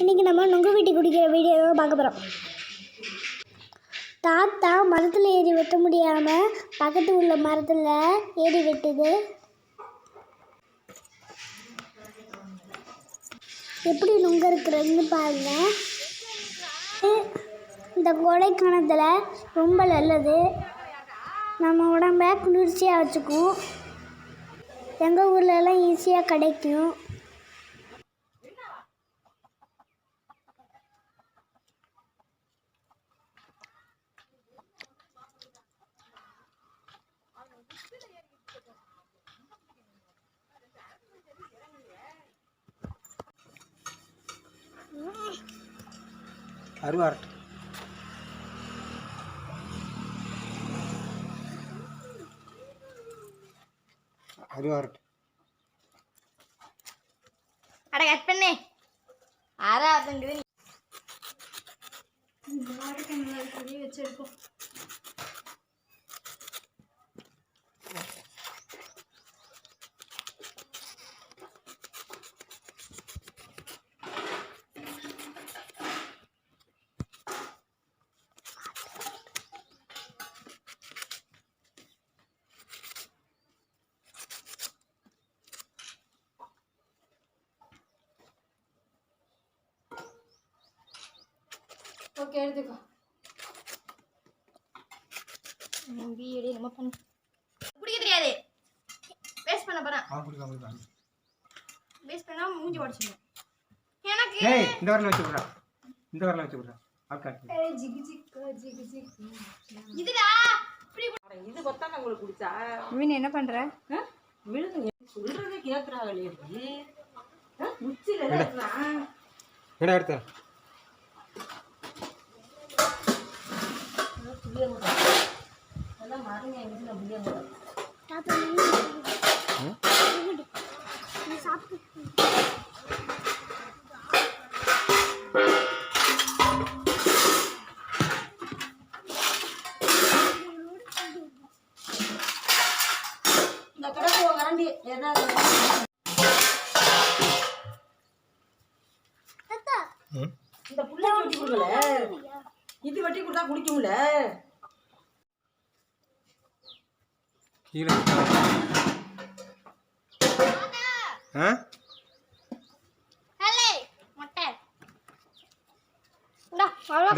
இன்றைக்கி நம்ம நுங்கு வெட்டி குடிக்கிற வீடியோ தான் பார்க்க போகிறோம். தாத்தா மரத்தில் ஏறி வெட்ட முடியாமல் பக்கத்து உள்ள மரத்தில் ஏறி வெட்டுது. எப்படி நுங்கு இருக்கிறதுன்னு பாருங்கள். இந்த கொடைக்கானத்தில் ரொம்ப நல்லது. நம்ம உடம்பை குளிர்ச்சியாக வச்சுக்கும். எங்கள் ஊர்லலாம் ஈஸியாக கிடைக்கும். அருவாரட்டு அருவாரட்டு அட கட் பண்ணு ஆறாதுங்குது. வச்சிருக்கோம். ஓகே எடுத்துக்கோ. வீடு நம்ம பண்ணு குடிக்க தெரியாது. வேஸ்ட் பண்ண போறேன். வேஸ்ட் பண்ணா மூஞ்சி உடைச்சிடுவேன். எனக்கு ஏய் இந்த வரல வச்சு விடுறா. இந்த வரல வச்சு விடுறா. ஆல்காட் ஏய் ஜிகு ஜிகு இதுடா இப்படி இது கொத்தாங்க உங்களுக்கு குடிச்சா மீன் என்ன பண்ற? விழுந்து சொல்றதே கேக்குறாங்களே. முச்சில இருக்கறா. எடா எடுத்து அதெல்லாம் மாறிங்க எங்க புடிங்க. தாத்தா நீ சாப்பிட்டு இந்த கடை போ கரண்டி ஏதாவது தாத்தா இந்த புள்ள வெட்டி கொடுக்கல. இது வெட்டி கொடுத்தா குடிக்கும்ல. கீழே ஆ ஹலே மொட்டை இந்தா அவ்வளோ